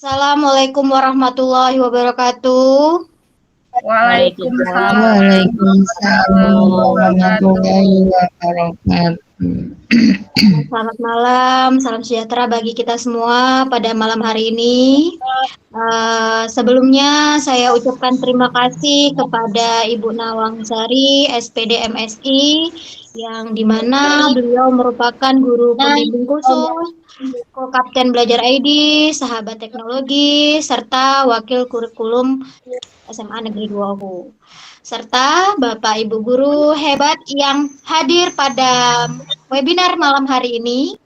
Assalamualaikum warahmatullahi wabarakatuh. Waalaikumsalam Waalaikumsalam warahmatullahi wabarakatuh. Selamat malam, salam sejahtera bagi kita semua pada malam hari ini. Sebelumnya saya ucapkan terima kasih kepada Ibu Nawang Sari, SPD MSI, yang dimana beliau merupakan guru pembimbing khusus, Kapten Belajar ID, sahabat teknologi, serta wakil kurikulum SMA Negeri 2 UU. Serta Bapak Ibu guru hebat yang hadir pada webinar malam hari ini.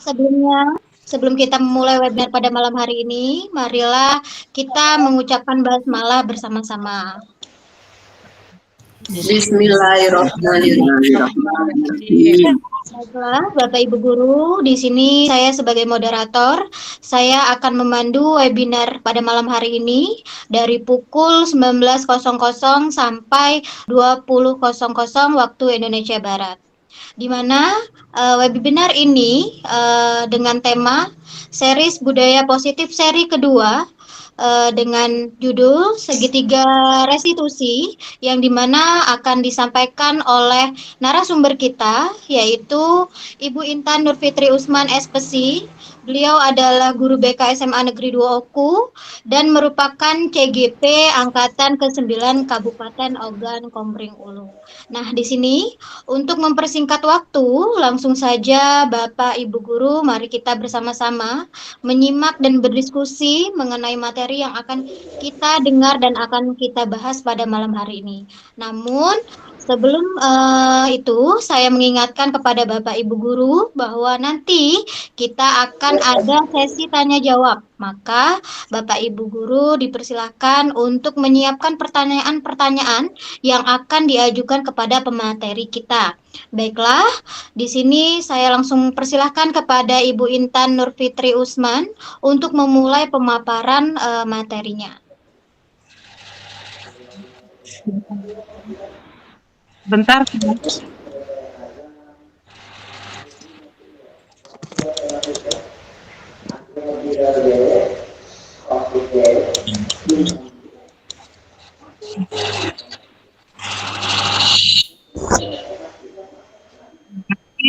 Sebelum kita memulai webinar pada malam hari ini, marilah kita mengucapkan basmalah bersama-sama. Bismillahirrahmanirrahim. Baiklah, Bapak Ibu guru, di sini saya sebagai moderator, saya akan memandu webinar pada malam hari ini dari pukul 19.00 sampai 20.00 waktu Indonesia Barat. Di mana webinar ini dengan tema series budaya positif seri kedua dengan judul Segitiga Restitusi, yang dimana akan disampaikan oleh narasumber kita, yaitu Ibu Intan Nurfitri Usman SPSI. Beliau adalah guru BK SMA Negeri 2 Oku dan merupakan CGP Angkatan ke-9 Kabupaten Ogan Komering Ulu. Nah, di sini untuk mempersingkat waktu, langsung saja Bapak Ibu guru, mari kita bersama-sama menyimak dan berdiskusi mengenai materi yang akan kita dengar dan akan kita bahas pada malam hari ini. Namun, sebelum itu, saya mengingatkan kepada Bapak Ibu guru bahwa nanti kita akan ada sesi tanya jawab. Maka Bapak Ibu guru dipersilahkan untuk menyiapkan pertanyaan-pertanyaan yang akan diajukan kepada pemateri kita. Baiklah, di sini saya langsung persilahkan kepada Ibu Intan Nurfitri Usman untuk memulai pemaparan materinya. Bentar.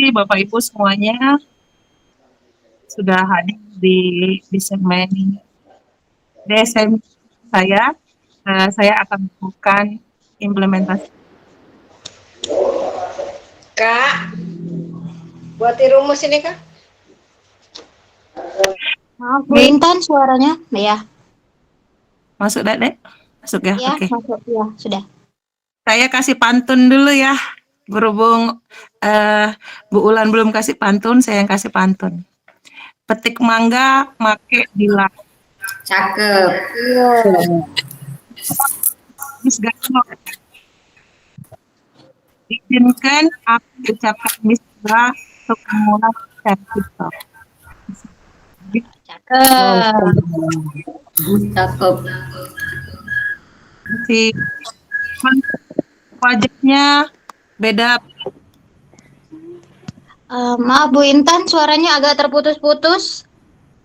Bapak Ibu semuanya sudah hadir di segmen DSM saya. Saya akan melakukan implementasi. Kak, buat rumus ini Kak. Maaf, Bu Intan suaranya, ya. Masuk, Dek? Masuk ya? Ya, Oke. masuk ya, sudah. Saya kasih pantun dulu ya. Berhubung Bu Ulan belum kasih pantun, saya yang kasih pantun. Petik mangga, make dilak. Cakep. Izinkan aku ucapkan bismillah untuk memulai sertifikat. Cakep. Si wajahnya beda. Maaf Bu Intan, suaranya agak terputus-putus.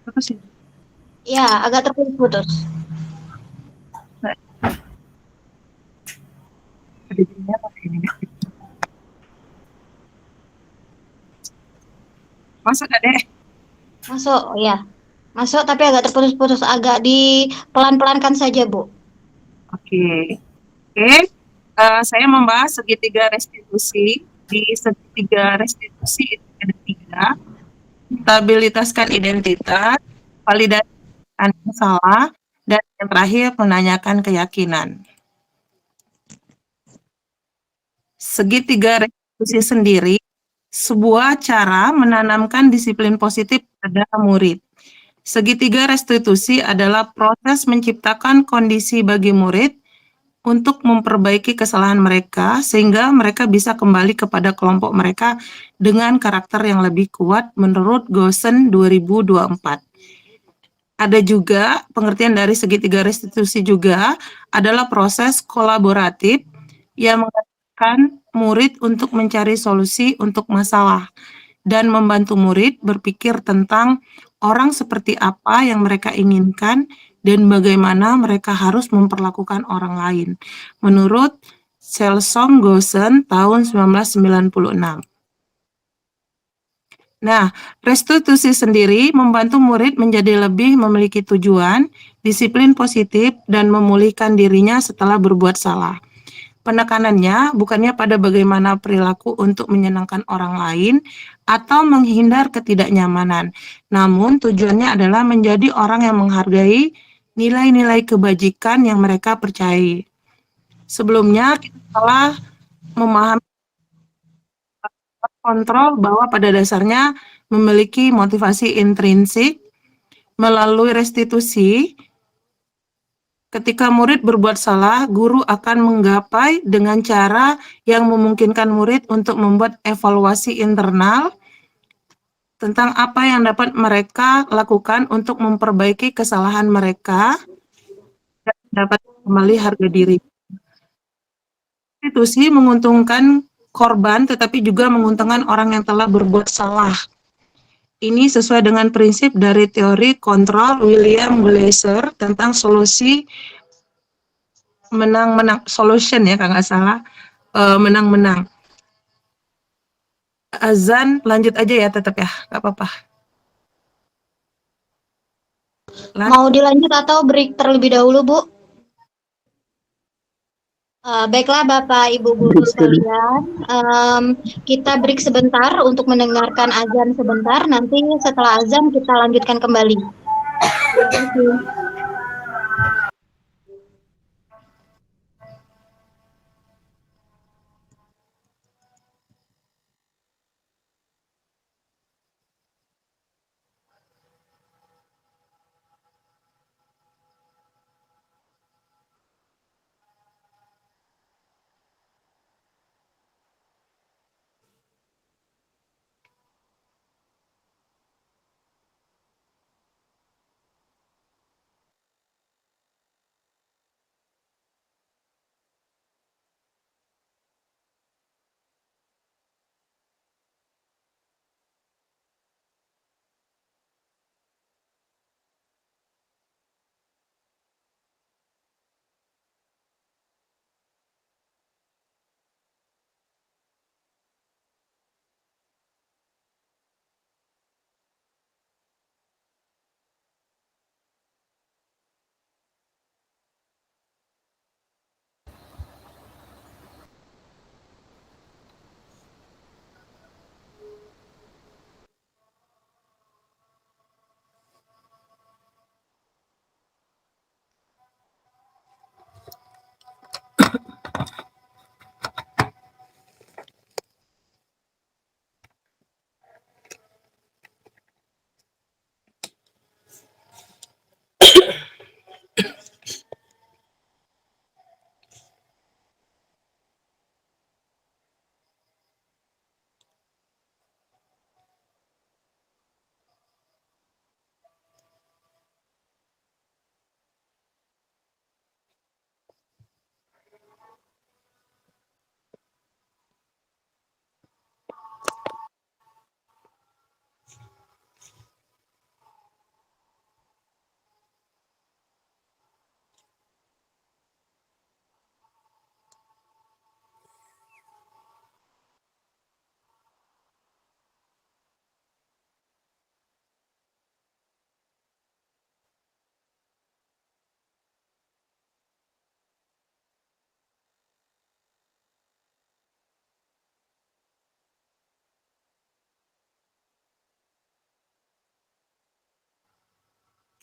Apa sih? Ya, agak terputus-putus. Masuk gak, Dek? Masuk, ya. Masuk tapi agak terputus-putus, agak dipelan-pelankan saja, Bu. Oke. Saya membahas segitiga restitusi. Di segitiga restitusi itu ada 3. Stabilitaskan identitas, validasi yang salah, dan yang terakhir menanyakan keyakinan. Segitiga restitusi sendiri sebuah cara menanamkan disiplin positif pada murid. Segitiga restitusi adalah proses menciptakan kondisi bagi murid untuk memperbaiki kesalahan mereka sehingga mereka bisa kembali kepada kelompok mereka dengan karakter yang lebih kuat menurut Goosen 2024. Ada juga pengertian dari segitiga restitusi juga adalah proses kolaboratif yang menggunakan murid untuk mencari solusi untuk masalah dan membantu murid berpikir tentang orang seperti apa yang mereka inginkan dan bagaimana mereka harus memperlakukan orang lain, menurut Selsom Gosen tahun 1996. Nah, restitusi sendiri membantu murid menjadi lebih memiliki tujuan, disiplin positif, dan memulihkan dirinya setelah berbuat salah. Penekanannya bukannya pada bagaimana perilaku untuk menyenangkan orang lain atau menghindar ketidaknyamanan, namun tujuannya adalah menjadi orang yang menghargai nilai-nilai kebajikan yang mereka percayai. Sebelumnya, kita telah memahami kontrol bahwa pada dasarnya memiliki motivasi intrinsik. Melalui restitusi, ketika murid berbuat salah, guru akan menggapai dengan cara yang memungkinkan murid untuk membuat evaluasi internal tentang apa yang dapat mereka lakukan untuk memperbaiki kesalahan mereka dan dapat kembali harga diri. Restitusi menguntungkan korban tetapi juga menguntungkan orang yang telah berbuat salah. Ini sesuai dengan prinsip dari teori kontrol William Glasser tentang solusi menang-menang, solution ya kalau nggak salah, menang-menang. Azan lanjut aja ya tetap ya, nggak apa-apa. Mau dilanjut atau break terlebih dahulu, Bu? Baiklah Bapak Ibu Guru sekalian, kita break sebentar untuk mendengarkan azan sebentar, nanti setelah azan kita lanjutkan kembali. Terima kasih.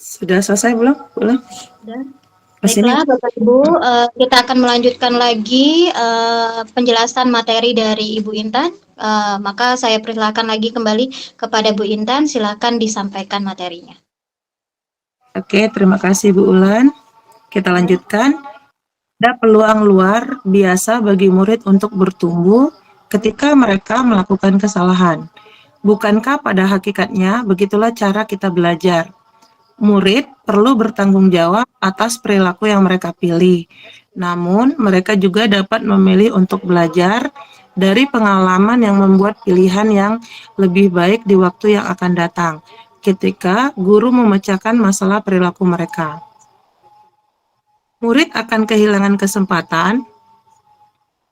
Sudah selesai belum? Belum? Dan Masih baiklah Bapak Ibu, kita akan melanjutkan lagi penjelasan materi dari Ibu Intan. Maka saya persilakan lagi kembali kepada Bu Intan, silakan disampaikan materinya. Oke, terima kasih Bu Ulan. Kita lanjutkan. Ada peluang luar biasa bagi murid untuk bertumbuh ketika mereka melakukan kesalahan. Bukankah pada hakikatnya begitulah cara kita belajar? Murid perlu bertanggung jawab atas perilaku yang mereka pilih. Namun, mereka juga dapat memilih untuk belajar dari pengalaman yang membuat pilihan yang lebih baik di waktu yang akan datang. ketika guru memecahkan masalah perilaku mereka. Murid akan kehilangan kesempatan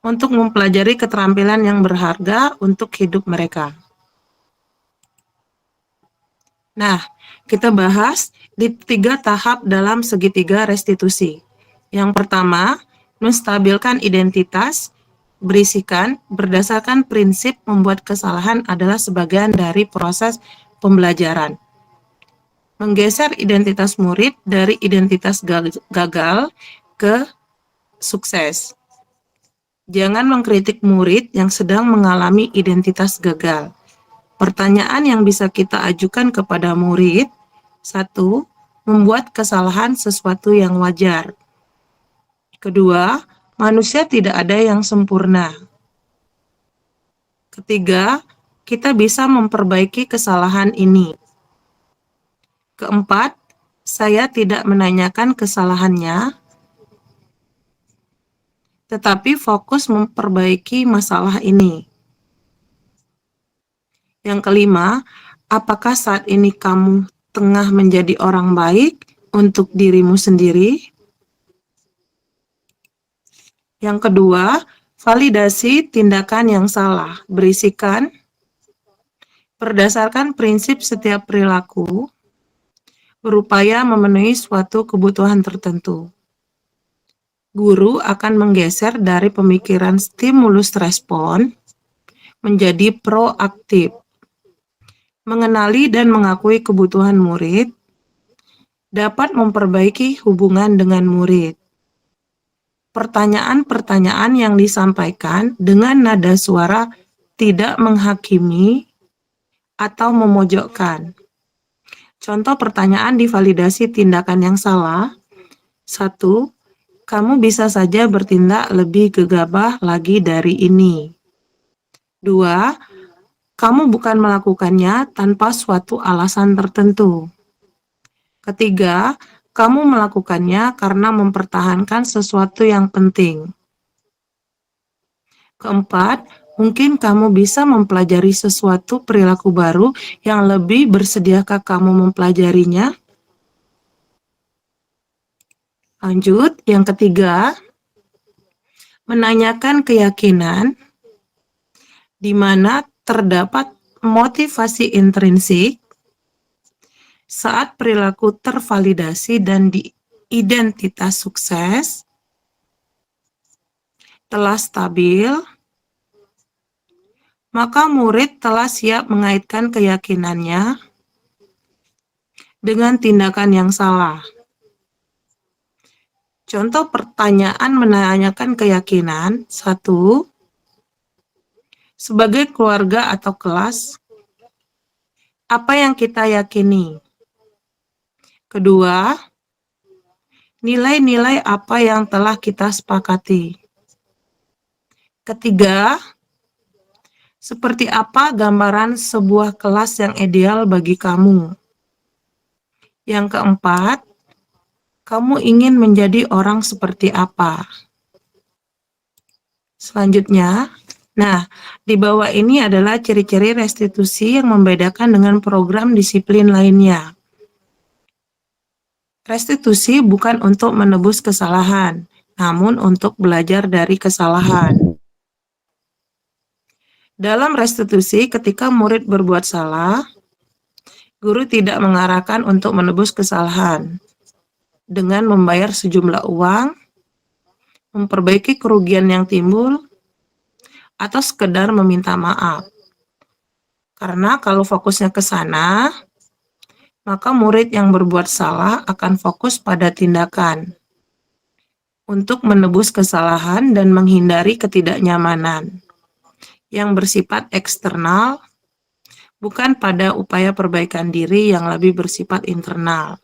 untuk mempelajari keterampilan yang berharga untuk hidup mereka. Nah, kita bahas di 3 tahap dalam segitiga restitusi. Yang pertama, menstabilkan identitas, berisikan berdasarkan prinsip membuat kesalahan adalah sebagian dari proses pembelajaran. Menggeser identitas murid dari identitas gagal ke sukses. Jangan mengkritik murid yang sedang mengalami identitas gagal. Pertanyaan yang bisa kita ajukan kepada murid: 1. Membuat kesalahan sesuatu yang wajar. Kedua, manusia tidak ada yang sempurna. Ketiga, kita bisa memperbaiki kesalahan ini. Keempat, saya tidak menanyakan kesalahannya, tetapi fokus memperbaiki masalah ini. Yang kelima, apakah saat ini kamu tengah menjadi orang baik untuk dirimu sendiri? Yang kedua, validasi tindakan yang salah. Berisikan berdasarkan prinsip setiap perilaku berupaya memenuhi suatu kebutuhan tertentu. Guru akan menggeser dari pemikiran stimulus respon menjadi proaktif. Mengenali dan mengakui kebutuhan murid dapat memperbaiki hubungan dengan murid. Pertanyaan-pertanyaan yang disampaikan dengan nada suara tidak menghakimi atau memojokkan. Contoh pertanyaan di validasi tindakan yang salah. 1. Kamu bisa saja bertindak lebih gegabah lagi dari ini. 2. Kamu bukan melakukannya tanpa suatu alasan tertentu. Ketiga, kamu melakukannya karena mempertahankan sesuatu yang penting. Keempat, mungkin kamu bisa mempelajari sesuatu perilaku baru yang lebih bersediakah kamu mempelajarinya? Lanjut, yang ketiga, menanyakan keyakinan di mana terdapat motivasi intrinsik saat perilaku tervalidasi dan di identitas sukses telah stabil, maka murid telah siap mengaitkan keyakinannya dengan tindakan yang salah. Contoh pertanyaan menanyakan keyakinan. 1. Sebagai keluarga atau kelas, apa yang kita yakini? Kedua, nilai-nilai apa yang telah kita sepakati? Ketiga, seperti apa gambaran sebuah kelas yang ideal bagi kamu? Yang keempat, kamu ingin menjadi orang seperti apa? Selanjutnya, nah, di bawah ini adalah ciri-ciri restitusi yang membedakan dengan program disiplin lainnya. Restitusi bukan untuk menebus kesalahan, namun untuk belajar dari kesalahan. Dalam restitusi, ketika murid berbuat salah, guru tidak mengarahkan untuk menebus kesalahan dengan membayar sejumlah uang, memperbaiki kerugian yang timbul, atau sekedar meminta maaf. Karena kalau fokusnya ke sana, maka murid yang berbuat salah akan fokus pada tindakan untuk menebus kesalahan dan menghindari ketidaknyamanan yang bersifat eksternal, bukan pada upaya perbaikan diri yang lebih bersifat internal.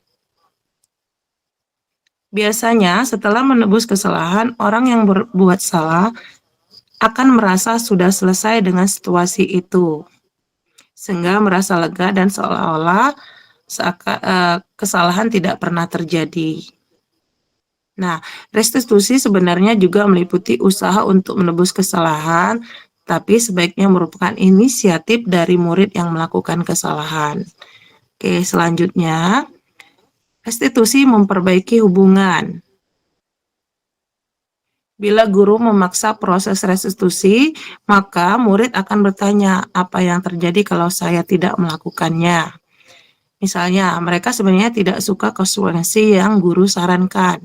Biasanya setelah menebus kesalahan, orang yang berbuat salah akan merasa sudah selesai dengan situasi itu, sehingga merasa lega dan seolah-olah kesalahan tidak pernah terjadi. Nah, restitusi sebenarnya juga meliputi usaha untuk menebus kesalahan, tapi sebaiknya merupakan inisiatif dari murid yang melakukan kesalahan. Oke, selanjutnya, restitusi memperbaiki hubungan. Bila guru memaksa proses restitusi, maka murid akan bertanya, apa yang terjadi kalau saya tidak melakukannya? Misalnya, mereka sebenarnya tidak suka konsekuensi yang guru sarankan.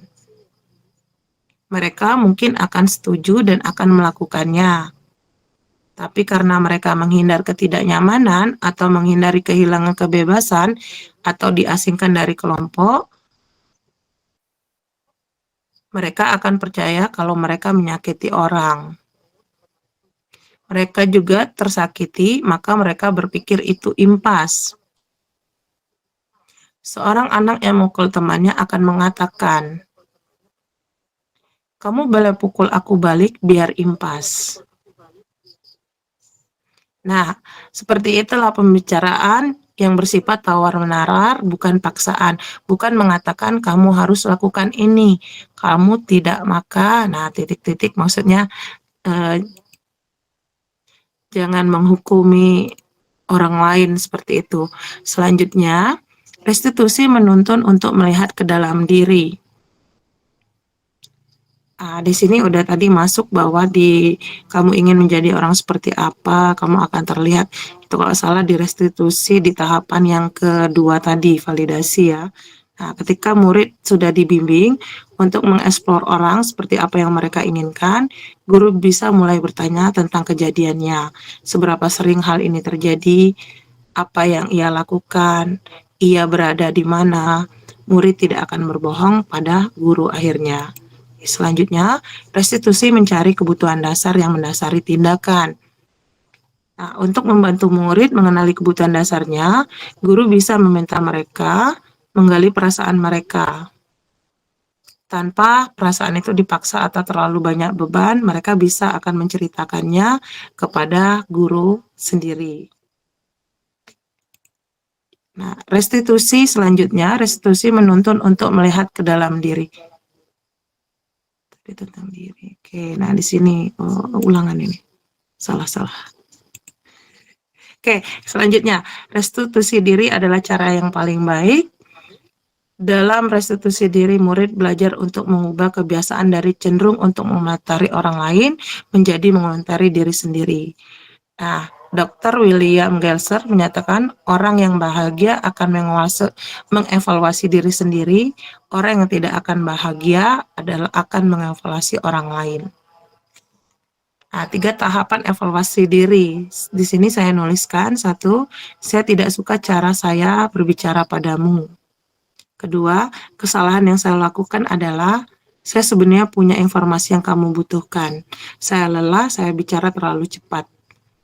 Mereka mungkin akan setuju dan akan melakukannya. Tapi karena mereka menghindar ketidaknyamanan atau menghindari kehilangan kebebasan atau diasingkan dari kelompok, mereka akan percaya kalau mereka menyakiti orang. Mereka juga tersakiti, maka mereka berpikir itu impas. Seorang anak yang memukul temannya akan mengatakan, kamu boleh pukul aku balik biar impas. Nah, seperti itulah pembicaraan yang bersifat tawar-menawar, bukan paksaan. Bukan mengatakan kamu harus lakukan ini, kamu tidak maka, nah titik-titik maksudnya jangan menghukumi orang lain seperti itu. Selanjutnya, restitusi menuntun untuk melihat ke dalam diri. Di sini udah tadi masuk bahwa kamu ingin menjadi orang seperti apa, kamu akan terlihat. Itu kalau salah di restitusi di tahapan yang kedua tadi, validasi ya. Nah, ketika murid sudah dibimbing untuk mengeksplor orang seperti apa yang mereka inginkan, guru bisa mulai bertanya tentang kejadiannya. Seberapa sering hal ini terjadi, apa yang ia lakukan, ia berada di mana, murid tidak akan berbohong pada guru akhirnya. Selanjutnya, restitusi mencari kebutuhan dasar yang mendasari tindakan. Nah, untuk membantu murid mengenali kebutuhan dasarnya, guru bisa meminta mereka menggali perasaan mereka. Tanpa perasaan itu dipaksa atau terlalu banyak beban, mereka bisa akan menceritakannya kepada guru sendiri. Nah, restitusi selanjutnya, restitusi menuntun untuk melihat ke dalam diri. Tentang diri. Oke, nah di sini ulangan ini. Salah. Oke, selanjutnya, restitusi diri adalah cara yang paling baik. Dalam restitusi diri, murid belajar untuk mengubah kebiasaan dari cenderung untuk mengomentari orang lain menjadi mengomentari diri sendiri. Nah, Dr. William Gelser menyatakan orang yang bahagia akan mengevaluasi diri sendiri, orang yang tidak akan bahagia adalah akan mengevaluasi orang lain. Nah, 3 tahapan evaluasi diri. Di sini saya nuliskan, 1, saya tidak suka cara saya berbicara padamu. Kedua, kesalahan yang saya lakukan adalah saya sebenarnya punya informasi yang kamu butuhkan. Saya lelah, saya bicara terlalu cepat.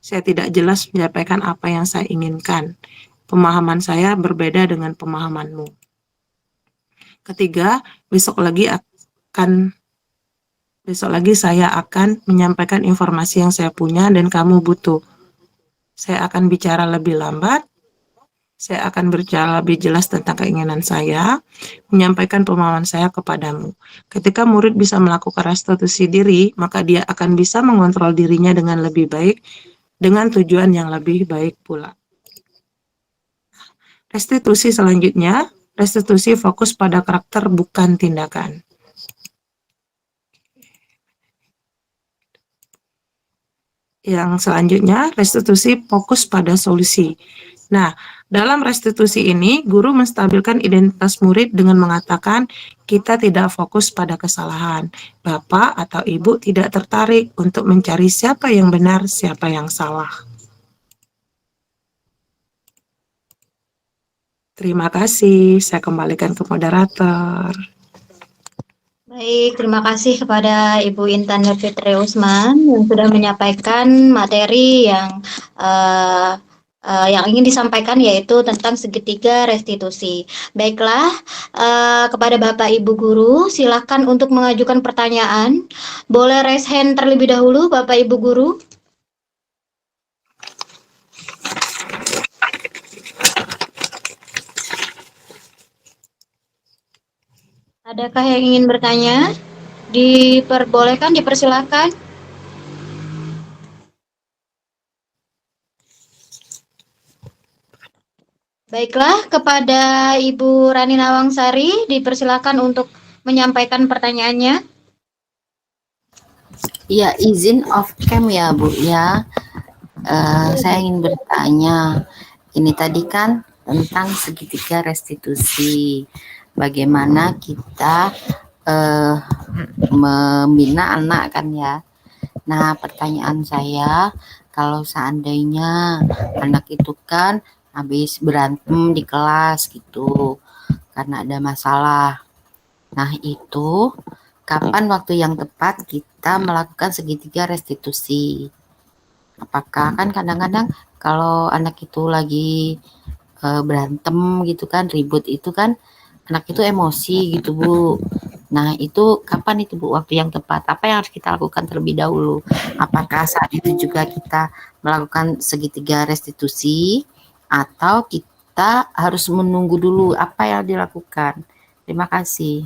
Saya tidak jelas menyampaikan apa yang saya inginkan. Pemahaman saya berbeda dengan pemahamanmu. Ketiga, besok lagi saya akan menyampaikan informasi yang saya punya dan kamu butuh. Saya akan bicara lebih lambat. Saya akan berbicara lebih jelas tentang keinginan saya, menyampaikan pemahaman saya kepadamu. Ketika murid bisa melakukan restitusi diri, maka dia akan bisa mengontrol dirinya dengan lebih baik, dengan tujuan yang lebih baik pula. Restitusi selanjutnya, restitusi fokus pada karakter bukan tindakan. Yang selanjutnya, restitusi fokus pada solusi. Nah, dalam restitusi ini, guru menstabilkan identitas murid dengan mengatakan, kita tidak fokus pada kesalahan. Bapak atau Ibu tidak tertarik untuk mencari siapa yang benar, siapa yang salah. Terima kasih, saya kembalikan ke moderator. Baik, terima kasih kepada Ibu Intan Fitri Usman yang sudah menyampaikan materi yang ingin disampaikan, yaitu tentang segitiga restitusi. Baiklah, kepada Bapak Ibu Guru, silakan untuk mengajukan pertanyaan. Boleh raise hand terlebih dahulu, Bapak Ibu Guru. Adakah yang ingin bertanya? Diperbolehkan, dipersilakan. Baiklah, kepada Ibu Rani Nawangsari dipersilakan untuk menyampaikan pertanyaannya. Iya, izin off cam ya, Bu ya. Saya ingin bertanya, ini tadi kan tentang segitiga restitusi. Bagaimana kita membina anak kan ya. Nah, pertanyaan saya, kalau seandainya anak itu kan habis berantem di kelas gitu, karena ada masalah. Nah, itu kapan waktu yang tepat kita melakukan segitiga restitusi? Apakah kan kadang-kadang kalau anak itu lagi berantem gitu kan, ribut itu kan anak itu emosi gitu, Bu. Nah, itu kapan itu, Bu, waktu yang tepat? Apa yang harus kita lakukan terlebih dahulu? Apakah saat itu juga kita melakukan segitiga restitusi atau kita harus menunggu dulu apa yang dilakukan? Terima kasih.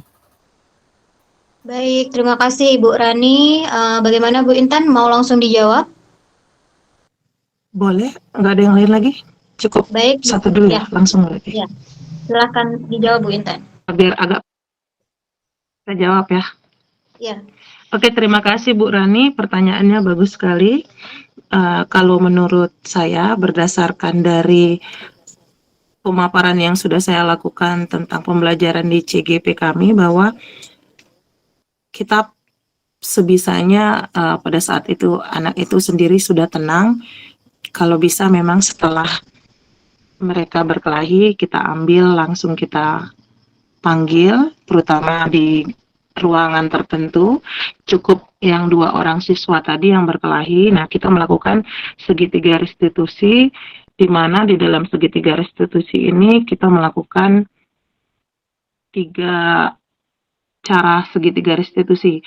Baik, terima kasih Ibu Rani. Bagaimana Bu Intan, mau langsung dijawab? Boleh? Nggak ada yang lain lagi? Cukup Baik, Bu. satu dulu ya, langsung berarti. Ya. Silakan dijawab Bu Intan. Biar agak saya jawab ya. Ya. Oke, terima kasih Bu Rani. Pertanyaannya bagus sekali. Kalau menurut saya, berdasarkan dari pemaparan yang sudah saya lakukan tentang pembelajaran di CGP kami, bahwa kita sebisanya pada saat itu anak itu sendiri sudah tenang. Kalau bisa memang setelah mereka berkelahi, kita ambil langsung kita panggil, terutama di ruangan tertentu, cukup yang 2 orang siswa tadi yang berkelahi. Nah, kita melakukan segitiga restitusi, di mana di dalam segitiga restitusi ini kita melakukan 3 cara segitiga restitusi.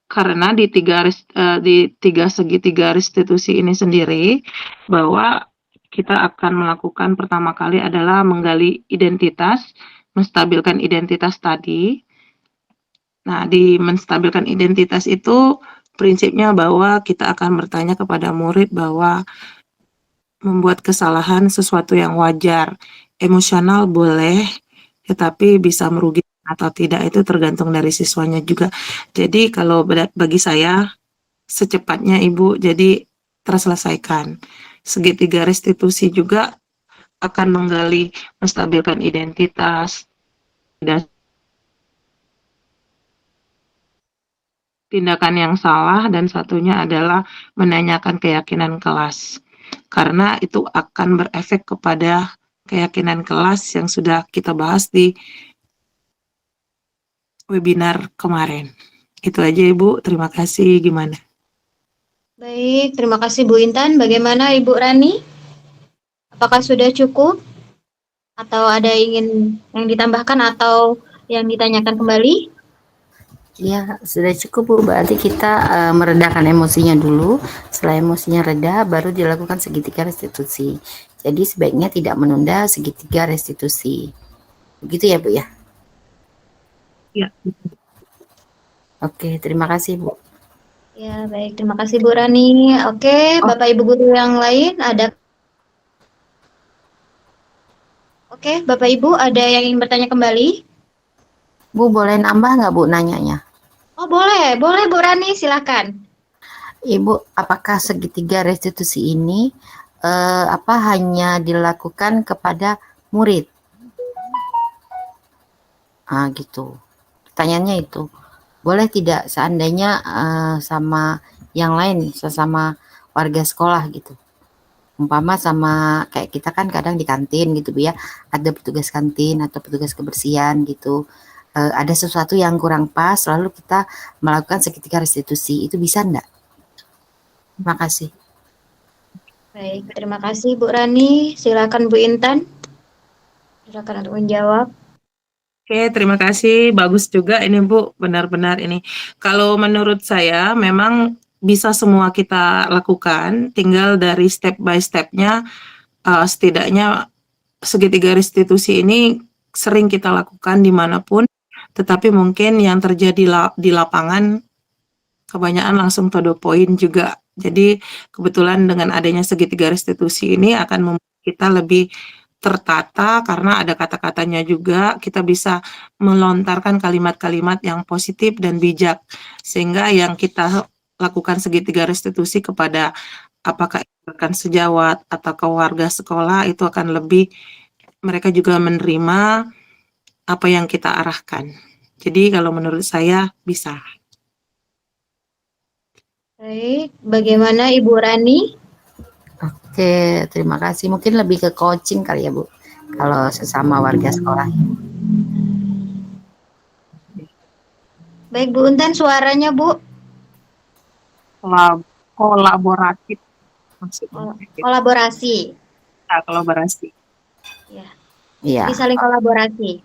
Karena di tiga segitiga restitusi ini sendiri, bahwa kita akan melakukan pertama kali adalah menggali identitas, menstabilkan identitas tadi. Nah, di menstabilkan identitas itu prinsipnya bahwa kita akan bertanya kepada murid bahwa membuat kesalahan sesuatu yang wajar. Emosional boleh, tetapi bisa merugikan atau tidak itu tergantung dari siswanya juga. Jadi kalau bagi saya secepatnya Ibu jadi terselesaikan. Segitiga restitusi juga akan menggali, menstabilkan identitas, dan tindakan yang salah, dan satunya adalah menanyakan keyakinan kelas. Karena itu akan berefek kepada keyakinan kelas yang sudah kita bahas di webinar kemarin. Itu aja Ibu, terima kasih. Gimana? Baik, terima kasih Bu Intan. Bagaimana Ibu Rani? Apakah sudah cukup? Atau ada yang ditambahkan atau yang ditanyakan kembali? Ya, sudah cukup, Bu. Berarti kita meredakan emosinya dulu. Setelah emosinya reda, baru dilakukan segitiga restitusi. Jadi sebaiknya tidak menunda segitiga restitusi. Begitu ya, Bu ya? Ya. Oke, terima kasih, Bu. Ya, baik. Terima kasih Bu Rani. Oke, Bapak Ibu guru yang lain ada? Oke, Bapak Ibu ada yang ingin bertanya kembali? Bu, boleh nambah nggak, Bu, nanyanya? Oh, boleh. Boleh Bu Rani, silakan. Ibu, apakah segitiga restitusi ini hanya dilakukan kepada murid? Gitu. Pertanyaannya itu. Boleh tidak seandainya sama yang lain, sesama warga sekolah gitu? Umpama sama kayak kita kan kadang di kantin gitu Bu ya, ada petugas kantin atau petugas kebersihan gitu. Ada sesuatu yang kurang pas, lalu kita melakukan segitiga restitusi, itu bisa enggak? Terima kasih. Baik, terima kasih Bu Rani. Silakan Bu Intan. Silakan untuk menjawab. Oke, terima kasih. Bagus juga ini Bu, benar-benar ini. Kalau menurut saya memang bisa semua kita lakukan, tinggal dari step by step-nya, setidaknya segitiga restitusi ini sering kita lakukan dimanapun, tetapi mungkin yang terjadi di lapangan kebanyakan langsung to the point juga. Jadi kebetulan dengan adanya segitiga restitusi ini akan membuat kita lebih tertata karena ada kata-katanya juga, kita bisa melontarkan kalimat-kalimat yang positif dan bijak. Sehingga yang kita lakukan segitiga restitusi kepada apakah rekan sejawat atau ke warga sekolah itu akan lebih mereka juga menerima apa yang kita arahkan. Jadi kalau menurut saya bisa. Baik, bagaimana Ibu Rani? Oke, terima kasih. Mungkin lebih ke coaching kali ya, Bu. Kalau sesama warga sekolah. Baik, Bu Untan, suaranya Bu. Kolaboratif maksudnya. Kolaborasi. Nah, kolaborasi. Ya, Iya. jadi saling kolaborasi.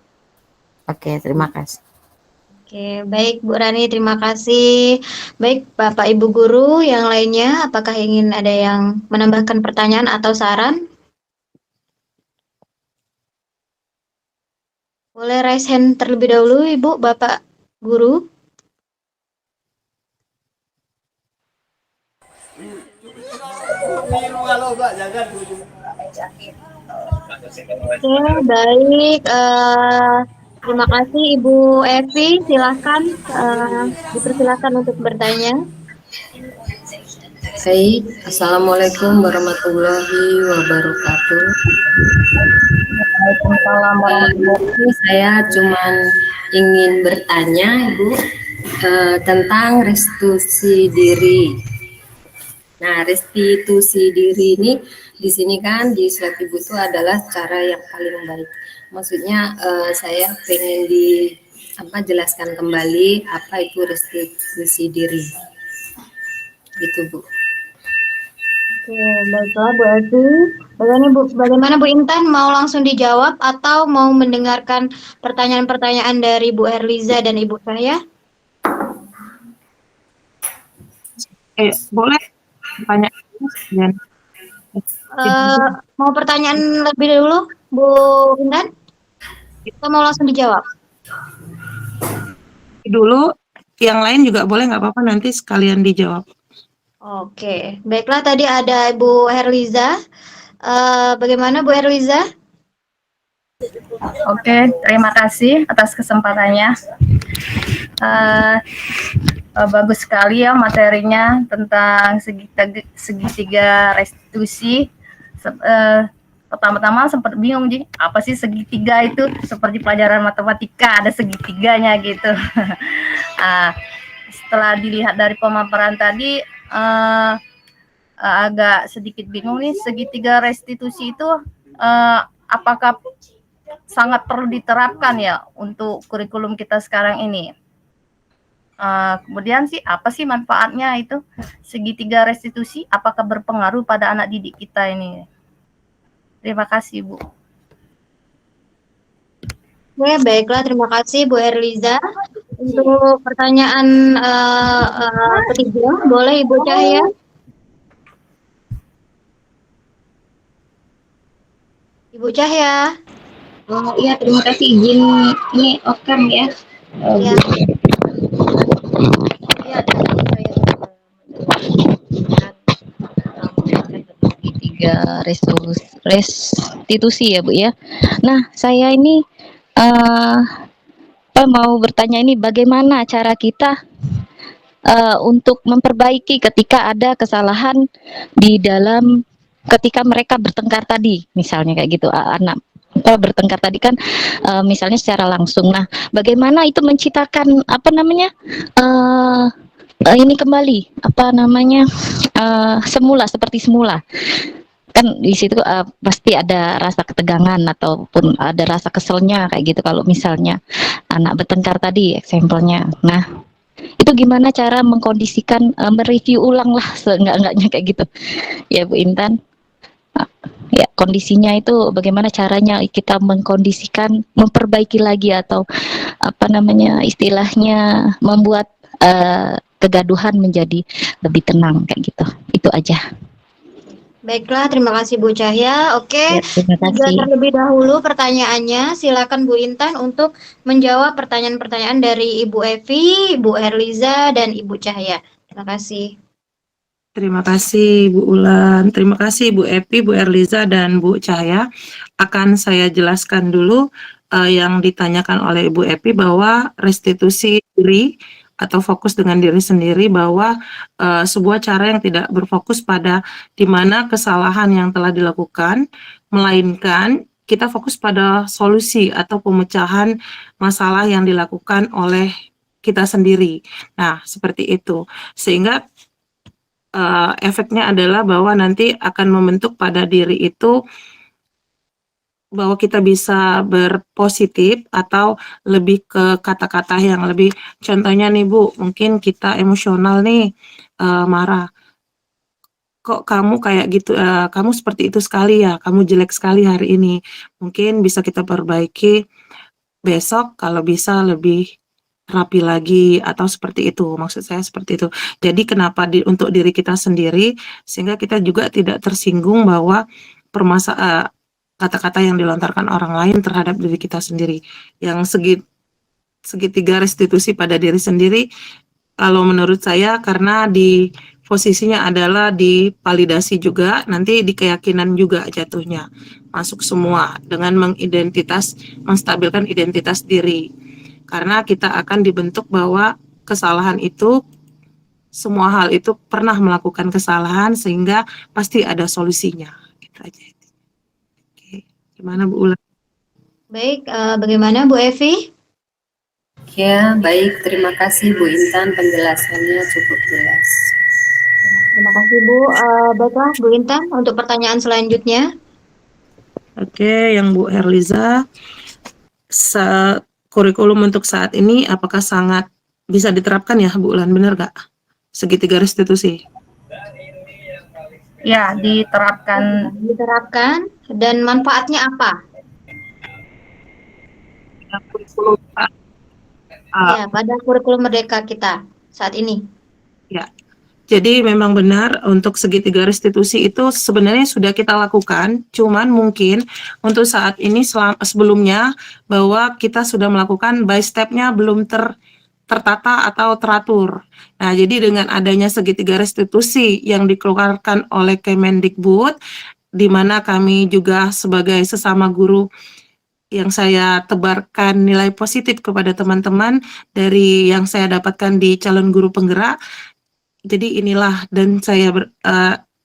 Oke, terima kasih. Oke, baik Bu Rani, terima kasih. Baik Bapak Ibu Guru yang lainnya, apakah ingin ada yang menambahkan pertanyaan atau saran? Boleh raise hand terlebih dahulu Ibu, Bapak Guru. Oke, baik. Terima kasih Ibu Evi, silakan dipersilakan untuk bertanya. Baik, Assalamualaikum warahmatullahi wabarakatuh. Saya cuman ingin bertanya, Ibu, tentang restitusi diri. Nah, restitusi diri ini di sini kan di slide Ibu itu adalah cara yang paling baik. Maksudnya saya pengen jelaskan kembali apa itu restitusi diri. Gitu, Bu. Oke, baiklah Bu Evi. Bagaimana Bu Intan, mau langsung dijawab atau mau mendengarkan pertanyaan-pertanyaan dari Bu Herliza dan Ibu Cahya? Boleh tanya. Mau pertanyaan lebih dulu, Bu Intan? Kita mau langsung dijawab? Dulu, yang lain juga boleh, nggak apa-apa, nanti sekalian dijawab. Oke, baiklah, tadi ada Ibu Herliza. Bagaimana Bu Herliza? Oke, terima kasih atas kesempatannya. Bagus sekali ya materinya tentang segitiga restitusi. Pertama-tama sempat bingung, Ji, apa sih segitiga itu? Seperti pelajaran matematika ada segitiganya gitu. Setelah dilihat dari pemaparan tadi, agak sedikit bingung nih, segitiga restitusi itu apakah sangat perlu diterapkan ya untuk kurikulum kita sekarang ini? Kemudian sih apa sih manfaatnya itu segitiga restitusi? Apakah berpengaruh pada anak didik kita ini? Terima kasih, Bu. Oke, baiklah, terima kasih Bu Herliza. Untuk pertanyaan ketiga, boleh Ibu Cahya? Ibu Cahya. Oh iya, terima kasih izin ini Okam ya. Ya. Tiga restitusi ya Bu ya. Nah saya ini mau bertanya ini bagaimana cara kita untuk memperbaiki ketika ada kesalahan di dalam ketika mereka bertengkar tadi, misalnya kayak gitu, anak bertengkar tadi kan misalnya secara langsung. Nah, bagaimana itu menciptakan apa namanya ini kembali apa namanya semula seperti semula. Kan di situ pasti ada rasa ketegangan ataupun ada rasa keselnya kayak gitu kalau misalnya anak bertengkar tadi eksempelnya. Nah, itu gimana cara mengkondisikan mereview ulang lah seenggak-enggaknya kayak gitu ya Bu Intan. Ya, kondisinya itu bagaimana caranya kita mengkondisikan, memperbaiki lagi atau apa namanya istilahnya membuat kegaduhan menjadi lebih tenang kayak gitu. Itu aja. Baiklah, terima kasih Bu Cahya. Oke, Ya, terima kasih. terlebih dahulu pertanyaannya, silakan Bu Intan untuk menjawab pertanyaan-pertanyaan dari Ibu Evi, Ibu Herliza, dan Ibu Cahya. Terima kasih. Terima kasih Bu Ulan, terima kasih Bu Epi, Bu Erliza, dan Bu Cahaya. Akan saya jelaskan dulu yang ditanyakan oleh Ibu Epi bahwa restitusi diri atau fokus dengan diri sendiri, bahwa sebuah cara yang tidak berfokus pada di mana kesalahan yang telah dilakukan, melainkan kita fokus pada solusi atau pemecahan masalah yang dilakukan oleh kita sendiri. Nah, seperti itu. Sehingga efeknya adalah bahwa nanti akan membentuk pada diri itu bahwa kita bisa berpositif atau lebih ke kata-kata yang lebih, contohnya nih Bu, mungkin kita emosional nih, marah, kok kamu kayak gitu, kamu seperti itu sekali ya, kamu jelek sekali hari ini, mungkin bisa kita perbaiki besok kalau bisa lebih rapi lagi atau seperti itu, maksud saya seperti itu. Jadi kenapa untuk diri kita sendiri, sehingga kita juga tidak tersinggung bahwa kata-kata yang dilontarkan orang lain terhadap diri kita sendiri. Yang segitiga restitusi pada diri sendiri, kalau menurut saya karena di posisinya adalah di validasi juga, nanti di keyakinan juga jatuhnya, masuk semua dengan menstabilkan identitas diri. Karena kita akan dibentuk bahwa kesalahan itu, semua hal itu pernah melakukan kesalahan sehingga pasti ada solusinya. Gitu aja. Oke, gimana Bu Ulan? Baik, bagaimana Bu Evi? Ya, baik. Terima kasih Bu Intan, penjelasannya cukup jelas. Terima kasih Bu. Baiklah Bu Intan, untuk pertanyaan selanjutnya. Oke, yang Bu Herliza, kurikulum untuk saat ini apakah sangat bisa diterapkan ya Bu Ulan, benar gak? Segitiga restitusi. Ya, diterapkan. Diterapkan dan manfaatnya apa? Kurikulum ya, pada kurikulum merdeka kita saat ini. Ya, jadi memang benar untuk segitiga restitusi itu sebenarnya sudah kita lakukan, cuman mungkin untuk saat ini sebelumnya bahwa kita sudah melakukan by step-nya belum tertata atau teratur. Nah, jadi dengan adanya segitiga restitusi yang dikeluarkan oleh Kemendikbud, di mana kami juga sebagai sesama guru yang saya tebarkan nilai positif kepada teman-teman dari yang saya dapatkan di calon guru penggerak. Jadi inilah, dan saya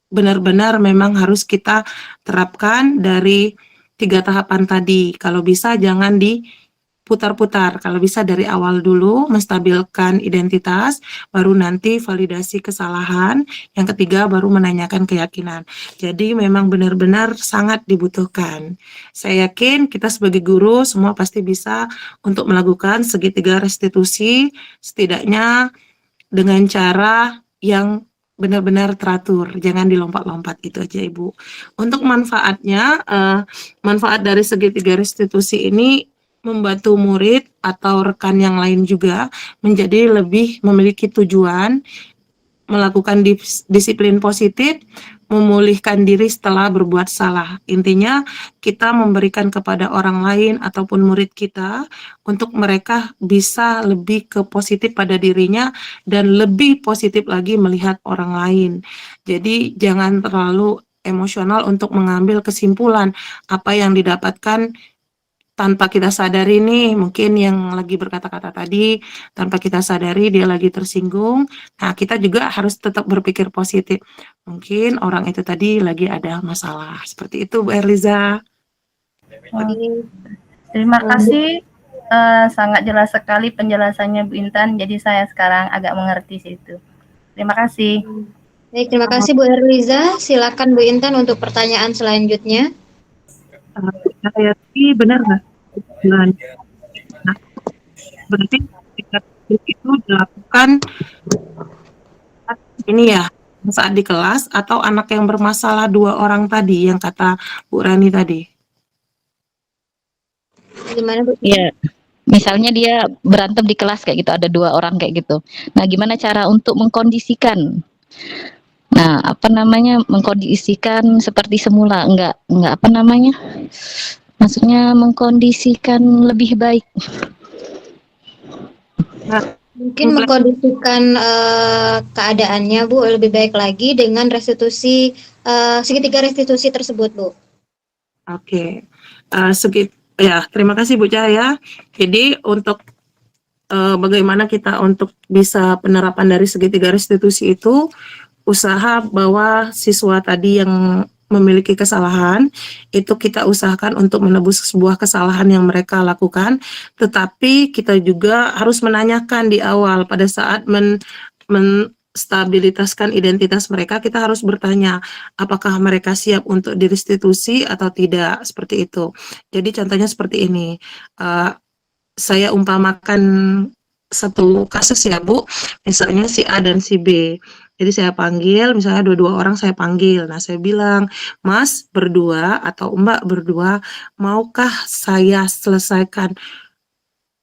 benar-benar memang harus kita terapkan dari 3 tahapan tadi. Kalau bisa jangan diputar-putar, kalau bisa dari awal dulu menstabilkan identitas, baru nanti validasi kesalahan, yang ketiga baru menanyakan keyakinan. Jadi memang benar-benar sangat dibutuhkan. Saya yakin kita sebagai guru semua pasti bisa untuk melakukan segitiga restitusi, setidaknya dengan cara yang benar-benar teratur, jangan dilompat-lompat, itu aja Ibu. Untuk manfaatnya, manfaat dari segitiga restitusi ini membantu murid atau rekan yang lain juga menjadi lebih memiliki tujuan, melakukan disiplin positif, memulihkan diri setelah berbuat salah. Intinya kita memberikan kepada orang lain ataupun murid kita untuk mereka bisa lebih ke positif pada dirinya dan lebih positif lagi melihat orang lain. Jadi jangan terlalu emosional untuk mengambil kesimpulan apa yang didapatkan tanpa kita sadari nih, mungkin yang lagi berkata-kata tadi, tanpa kita sadari dia lagi tersinggung. Nah, kita juga harus tetap berpikir positif. Mungkin orang itu tadi lagi ada masalah. Seperti itu, Bu Erliza. Terima kasih. Sangat jelas sekali penjelasannya Bu Intan. Jadi saya sekarang agak mengerti situ. Terima kasih. Baik, terima kasih Bu Erliza. Silakan Bu Intan untuk pertanyaan selanjutnya. Saya benar nggak? Nah, berarti itu dilakukan ini ya saat di kelas atau anak yang bermasalah 2 orang tadi yang kata Bu Rani tadi? Gimana Bu? Ya, misalnya dia berantem di kelas kayak gitu, ada 2 orang kayak gitu. Nah, gimana cara untuk mengkondisikan? Nah, mengkondisikan seperti semula, enggak maksudnya mengkondisikan lebih baik. Nah, Mungkin mengkondisikan keadaannya, Bu, lebih baik lagi dengan restitusi segitiga restitusi tersebut, Bu. Oke, ya terima kasih Bu Cahaya. Jadi untuk bagaimana kita untuk bisa penerapan dari segitiga restitusi itu, usaha bahwa siswa tadi yang memiliki kesalahan itu kita usahakan untuk menebus sebuah kesalahan yang mereka lakukan, tetapi kita juga harus menanyakan di awal pada saat menstabilitaskan identitas mereka, kita harus bertanya apakah mereka siap untuk direstitusi atau tidak, seperti itu. Jadi contohnya seperti ini, saya umpamakan satu kasus ya Bu, misalnya si A dan si B. Jadi saya panggil, misalnya dua-dua orang saya panggil. Nah saya bilang, Mas berdua atau Mbak berdua, maukah saya selesaikan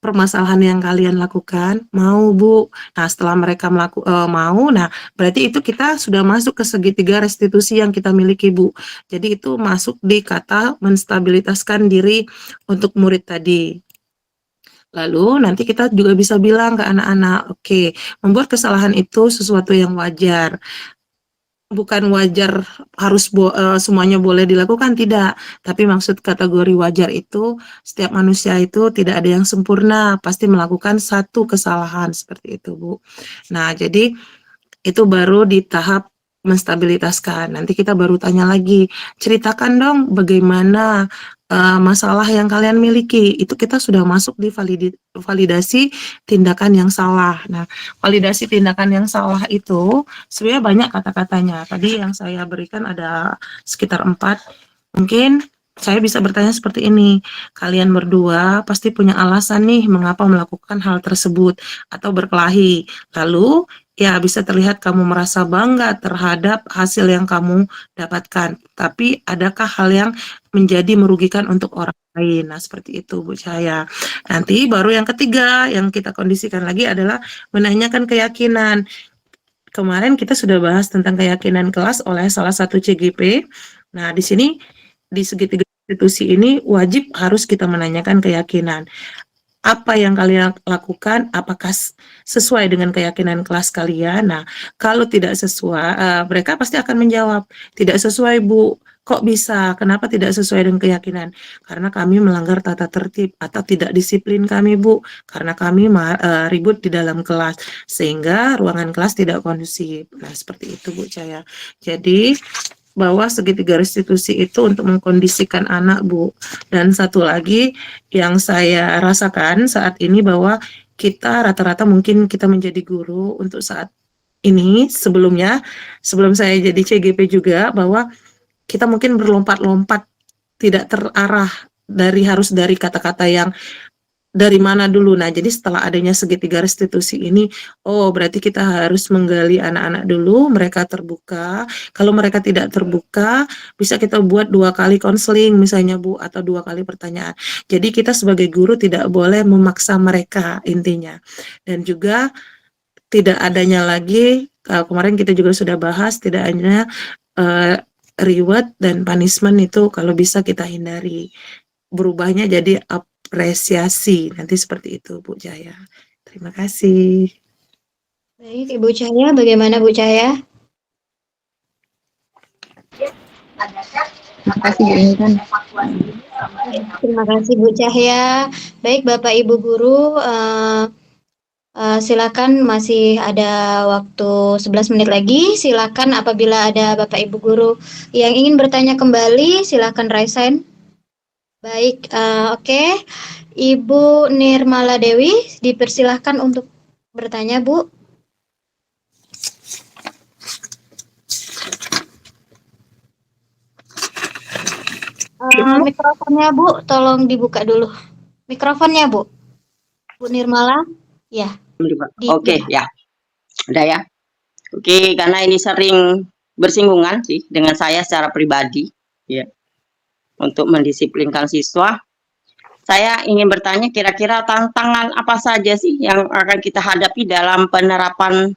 permasalahan yang kalian lakukan? Mau Bu. Nah setelah mereka mau, nah berarti itu kita sudah masuk ke segitiga restitusi yang kita miliki Bu. Jadi itu masuk di kata menstabilitaskan diri untuk murid tadi. Lalu nanti kita juga bisa bilang ke anak-anak, oke, membuat kesalahan itu sesuatu yang wajar. Bukan wajar harus semuanya boleh dilakukan, tidak. Tapi maksud kategori wajar itu, setiap manusia itu tidak ada yang sempurna, pasti melakukan satu kesalahan, seperti itu Bu. Nah jadi itu baru di tahap menstabilitaskan. Nanti kita baru tanya lagi, ceritakan dong bagaimana masalah yang kalian miliki. Itu kita sudah masuk di validasi tindakan yang salah. Nah, validasi tindakan yang salah itu sebenarnya banyak kata-katanya. Tadi yang saya berikan ada sekitar 4. Mungkin saya bisa bertanya seperti ini, kalian berdua pasti punya alasan nih mengapa melakukan hal tersebut atau berkelahi. Lalu ya bisa terlihat kamu merasa bangga terhadap hasil yang kamu dapatkan. Tapi adakah hal yang menjadi merugikan untuk orang lain? Nah seperti itu Bu Cahaya. Nanti baru yang ketiga yang kita kondisikan lagi adalah menanyakan keyakinan. Kemarin kita sudah bahas tentang keyakinan kelas oleh salah satu CGP. Nah di sini di segitiga institusi ini wajib harus kita menanyakan keyakinan. Apa yang kalian lakukan, apakah sesuai dengan keyakinan kelas kalian? Nah, kalau tidak sesuai, mereka pasti akan menjawab, tidak sesuai Bu. Kok bisa? Kenapa tidak sesuai dengan keyakinan? Karena kami melanggar tata tertib atau tidak disiplin kami Bu. Karena kami ribut di dalam kelas, sehingga ruangan kelas tidak kondusif. Nah, seperti itu Bu Cahaya. Jadi, bahwa segitiga restitusi itu untuk mengkondisikan anak Bu. Dan satu lagi yang saya rasakan saat ini bahwa kita rata-rata mungkin kita menjadi guru untuk saat ini, sebelum saya jadi CGP juga, bahwa kita mungkin berlompat-lompat tidak terarah harus dari kata-kata yang dari mana dulu. Nah, jadi setelah adanya segitiga restitusi ini, oh berarti kita harus menggali anak-anak dulu, mereka terbuka. Kalau mereka tidak terbuka, bisa kita buat 2 kali konseling misalnya Bu, atau 2 kali pertanyaan. Jadi kita sebagai guru tidak boleh memaksa mereka intinya. Dan juga tidak adanya lagi, kemarin kita juga sudah bahas, tidak adanya reward dan punishment itu kalau bisa kita hindari. Berubahnya jadi apresiasi, nanti seperti itu Bu Cahaya. Terima kasih. Baik, Ibu Cahaya, bagaimana Bu Cahaya? Terima kasih Bu Intan. Terima kasih Bu Cahaya. Baik Bapak Ibu Guru, silakan, masih ada waktu 11 menit lagi. Silakan apabila ada Bapak Ibu Guru yang ingin bertanya kembali, silakan raise hand. Baik, oke. Ibu Nirmala Dewi, dipersilahkan untuk bertanya, Bu. Mikrofonnya, Bu, tolong dibuka dulu. Mikrofonnya, Bu. Bu Nirmala, ya. Oke, ya. Udah ya. Oke, karena ini sering bersinggungan sih dengan saya secara pribadi, ya. Untuk mendisiplinkan siswa, saya ingin bertanya kira-kira tantangan apa saja sih yang akan kita hadapi dalam penerapan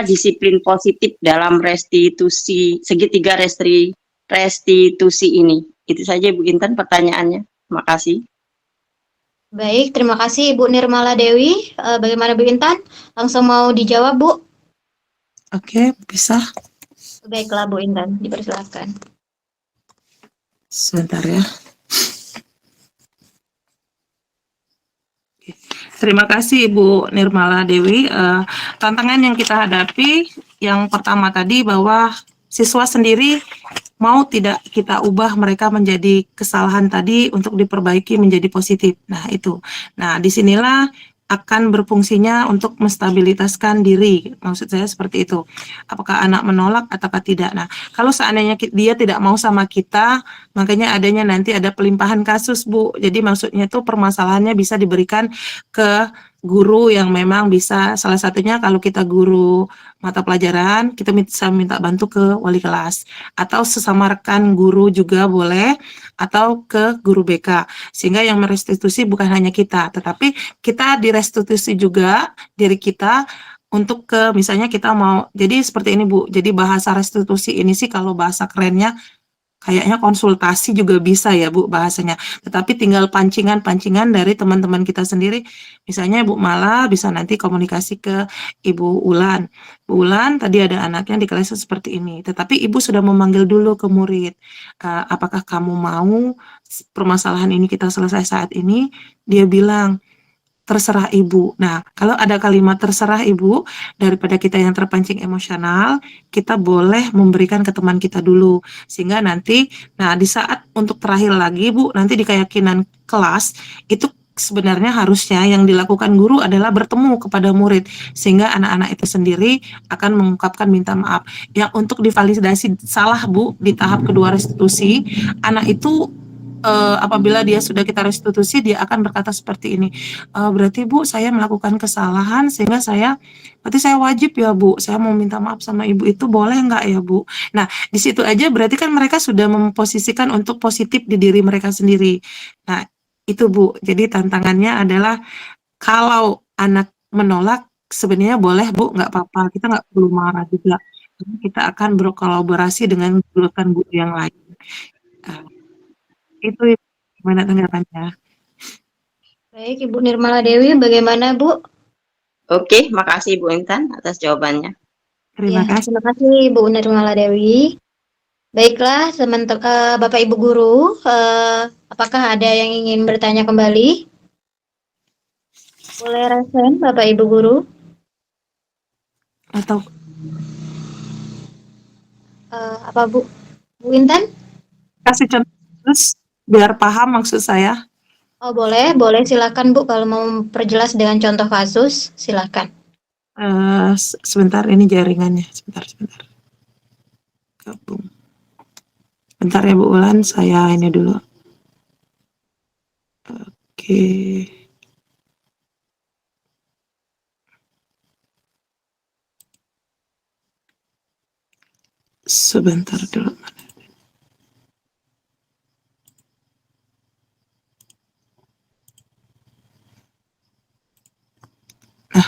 disiplin positif dalam restitusi segitiga restitusi ini. Itu saja Bu Intan pertanyaannya. Terima kasih. Baik, terima kasih Ibu Nirmala Dewi. Bagaimana Bu Intan? Langsung mau dijawab, Bu? Oke, bisa. Baiklah Bu Intan, dipersilakan. Sebentar ya. Terima kasih Ibu Nirmala Dewi. Tantangan yang kita hadapi yang pertama tadi bahwa siswa sendiri mau tidak kita ubah mereka menjadi kesalahan tadi untuk diperbaiki menjadi positif. Nah itu. Nah disinilah akan berfungsinya untuk menstabilitaskan diri. Maksud saya seperti itu. Apakah anak menolak ataukah tidak. Nah kalau seandainya dia tidak mau sama kita, makanya adanya nanti ada pelimpahan kasus Bu. Jadi maksudnya itu permasalahannya bisa diberikan ke guru yang memang bisa, salah satunya kalau kita guru mata pelajaran, kita bisa minta bantu ke wali kelas, atau sesama rekan guru juga boleh, atau ke guru BK, sehingga yang merestitusi bukan hanya kita, tetapi kita direstitusi juga diri kita untuk ke, misalnya kita mau, jadi seperti ini Bu, jadi bahasa restitusi ini sih kalau bahasa kerennya, kayaknya konsultasi juga bisa ya Bu bahasanya. Tetapi tinggal pancingan-pancingan dari teman-teman kita sendiri. Misalnya Bu Mala bisa nanti komunikasi ke Ibu Ulan. Bu Ulan tadi ada anaknya di kelas seperti ini. Tetapi Ibu sudah memanggil dulu ke murid. Apakah kamu mau permasalahan ini kita selesai saat ini? Dia bilang, terserah Ibu. Nah, kalau ada kalimat terserah Ibu, daripada kita yang terpancing emosional, kita boleh memberikan ke teman kita dulu. Sehingga nanti, nah di saat untuk terakhir lagi Bu, nanti di keyakinan kelas, itu sebenarnya harusnya yang dilakukan guru adalah bertemu kepada murid. Sehingga anak-anak itu sendiri akan mengungkapkan minta maaf. Yang untuk divalidasi salah Bu, di tahap kedua restitusi, anak itu apabila dia sudah kita restitusi, dia akan berkata seperti ini, berarti Bu, saya melakukan kesalahan sehingga berarti saya wajib ya Bu, saya mau minta maaf sama Ibu itu boleh nggak ya Bu? Nah, di situ aja berarti kan mereka sudah memposisikan untuk positif di diri mereka sendiri. Nah, itu Bu, jadi tantangannya adalah kalau anak menolak, sebenarnya boleh Bu, nggak apa-apa, kita nggak perlu marah juga. Kita akan berkolaborasi dengan guru yang lain. Itu gimana tanggapannya? Baik, Ibu Nirmala Dewi, bagaimana Bu? Oke, makasih Bu Intan atas jawabannya. Terima Ya, kasih. terima kasih Ibu Nirmala Dewi. Baiklah, Bapak Ibu Guru, apakah ada yang ingin bertanya kembali? Boleh resen Bapak Ibu Guru? Atau Apa Bu? Bu Intan? kasih contoh terus biar paham maksud saya. Oh boleh silakan Bu kalau mau perjelas dengan contoh kasus, silakan. Sebentar ini jaringannya, sebentar. Gabung. Bentar ya Bu Ulan, saya ini dulu. Oke. Sebentar dulu. Nah,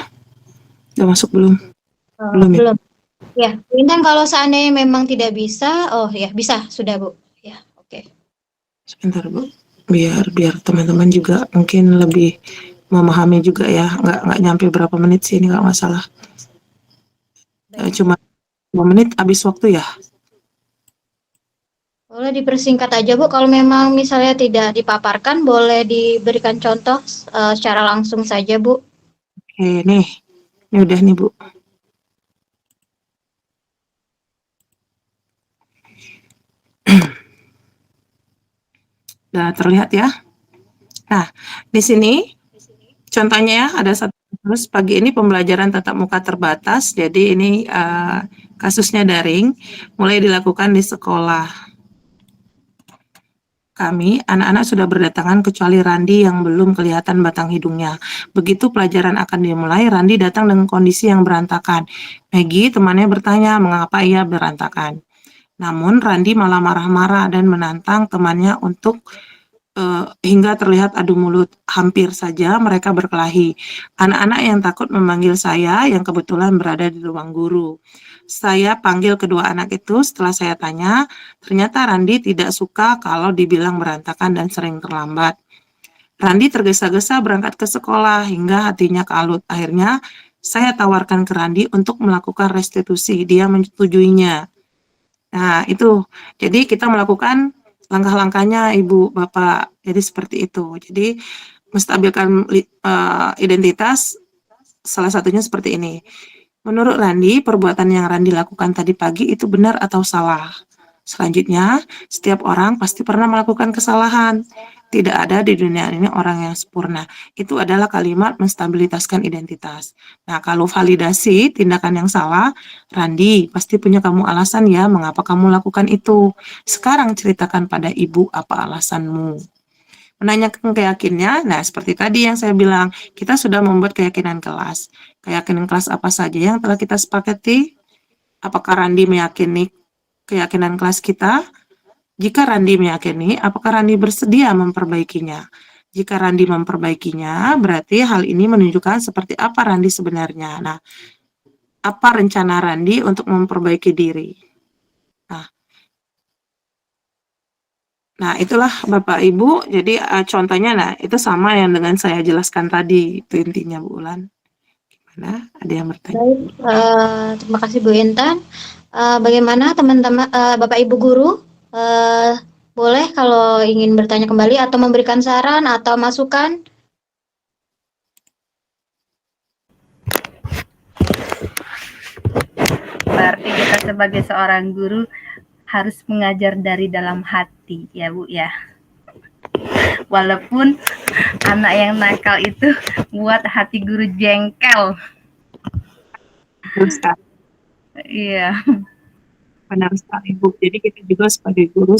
udah masuk belum? Belum ya? Belum. Ya, Bu Intan kalau seandainya memang tidak bisa, oh ya bisa, sudah Bu. Ya, oke. Sebentar Bu, biar teman-teman juga mungkin lebih memahami juga ya, nggak nyampe berapa menit sih ini nggak masalah. Cuma 2 menit habis waktu ya. Boleh dipersingkat aja Bu, kalau memang misalnya tidak dipaparkan, boleh diberikan contoh secara langsung saja Bu. Oke, nih. Ini udah nih Bu. Udah terlihat ya. Nah, di sini contohnya ya, ada satu terus pagi ini pembelajaran tatap muka terbatas, jadi ini kasusnya daring, mulai dilakukan di sekolah kami. Anak-anak sudah berdatangan kecuali Randi yang belum kelihatan batang hidungnya. Begitu pelajaran akan dimulai, Randi datang dengan kondisi yang berantakan. Maggie, temannya bertanya mengapa ia berantakan. Namun Randi malah marah-marah dan menantang temannya untuk hingga terlihat adu mulut. Hampir saja mereka berkelahi. Anak-anak yang takut memanggil saya yang kebetulan berada di ruang guru. Saya panggil kedua anak itu. Setelah saya tanya, ternyata Randi tidak suka kalau dibilang berantakan dan sering terlambat. Randi tergesa-gesa berangkat ke sekolah hingga hatinya kalut. Akhirnya saya tawarkan ke Randi untuk melakukan restitusi. Dia menyetujuinya. Nah, itu. Jadi kita melakukan langkah-langkahnya Ibu, Bapak. Jadi seperti itu. Jadi menstabilkan identitas salah satunya seperti ini. Menurut Randi, perbuatan yang Randi lakukan tadi pagi itu benar atau salah? Selanjutnya, setiap orang pasti pernah melakukan kesalahan. Tidak ada di dunia ini orang yang sempurna. Itu adalah kalimat menstabilitaskan identitas. Nah, kalau validasi tindakan yang salah, Randi, pasti punya kamu alasan ya mengapa kamu lakukan itu. Sekarang ceritakan pada ibu apa alasanmu. Menanyakan keyakinannya, nah seperti tadi yang saya bilang, kita sudah membuat keyakinan kelas. Keyakinan kelas apa saja yang telah kita sepakati? Apakah Randi meyakini keyakinan kelas kita? Jika Randi meyakini, apakah Randi bersedia memperbaikinya? Jika Randi memperbaikinya, berarti hal ini menunjukkan seperti apa Randi sebenarnya. Nah, apa rencana Randi untuk memperbaiki diri? Nah, itulah Bapak Ibu. Jadi contohnya, nah itu sama yang dengan saya jelaskan tadi. Itu intinya Bu Ulan. Gimana? Ada yang bertanya? Baik, terima kasih Bu Intan. Bagaimana teman-teman, Bapak Ibu guru? Boleh kalau ingin bertanya kembali atau memberikan saran atau masukan? Berarti kita sebagai seorang guru harus mengajar dari dalam hati, ya Bu ya. Walaupun anak yang nakal itu buat hati guru jengkel. Ustaz. Iya. Benar sekali Bu. Jadi kita juga sebagai guru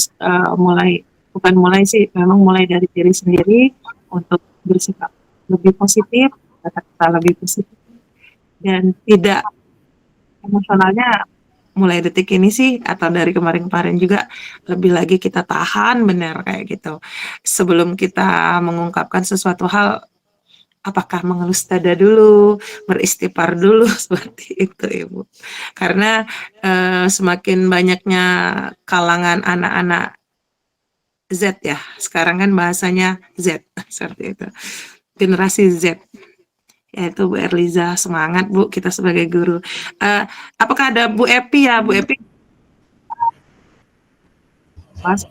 bukan mulai sih, memang mulai dari diri sendiri untuk bersikap lebih positif, kata-kata lebih positif, dan tidak emosionalnya mulai detik ini sih atau dari kemarin-kemarin juga lebih lagi kita tahan benar kayak gitu. Sebelum kita mengungkapkan sesuatu hal, apakah mengelus dada dulu, beristighfar dulu seperti itu Ibu. Karena semakin banyaknya kalangan anak-anak Z ya, sekarang kan bahasanya Z seperti itu. Generasi Z. Yaitu Bu Erliza, semangat Bu kita sebagai guru. Apakah ada Bu Epi ya, Bu Epi? Mas.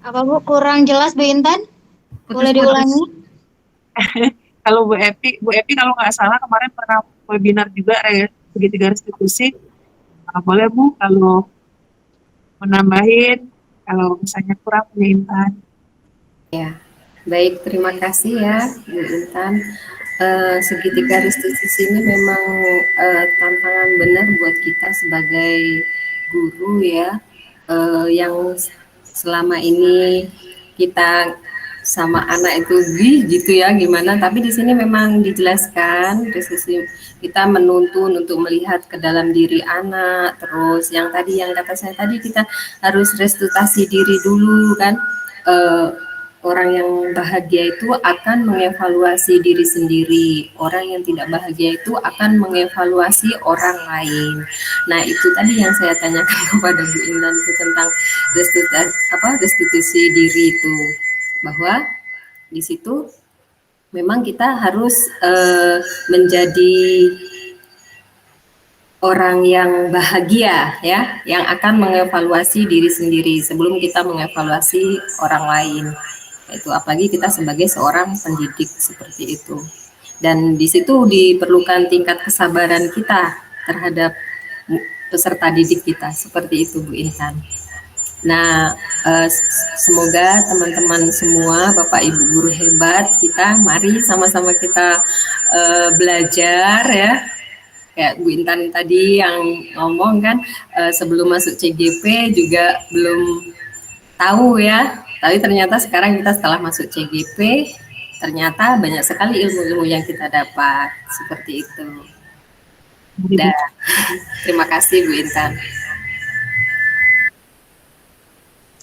Apa Bu kurang jelas Bu Intan? Boleh diulangi? Kalau Bu Epi kalau nggak salah kemarin pernah webinar juga segitiga restitusi. Boleh Bu kalau menambahin, kalau misalnya kurang Bu Intan. Ya. Baik, terima kasih ya Bu Intan. Segitiga restitusi ini memang tantangan benar buat kita sebagai guru ya, yang selama ini kita sama anak itu gitu ya gimana, tapi di sini memang dijelaskan restitusi kita menuntun untuk melihat ke dalam diri anak, terus yang tadi yang kata saya tadi kita harus restitusi diri dulu kan. Orang yang bahagia itu akan mengevaluasi diri sendiri. Orang yang tidak bahagia itu akan mengevaluasi orang lain. Nah, itu tadi yang saya tanyakan kepada Bu Intan itu tentang restitusi diri itu. Bahwa di situ memang kita harus menjadi orang yang bahagia ya, yang akan mengevaluasi diri sendiri sebelum kita mengevaluasi orang lain. Itu apalagi kita sebagai seorang pendidik seperti itu, dan di situ diperlukan tingkat kesabaran kita terhadap peserta didik kita seperti itu Bu Intan. Nah, semoga teman-teman semua Bapak Ibu guru hebat kita, mari sama-sama kita belajar ya. Kayak Bu Intan tadi yang ngomong kan, sebelum masuk CGP juga belum tahu ya. Tapi ternyata sekarang kita setelah masuk CGP, ternyata banyak sekali ilmu-ilmu yang kita dapat. Seperti itu. Dan terima kasih Bu Intan.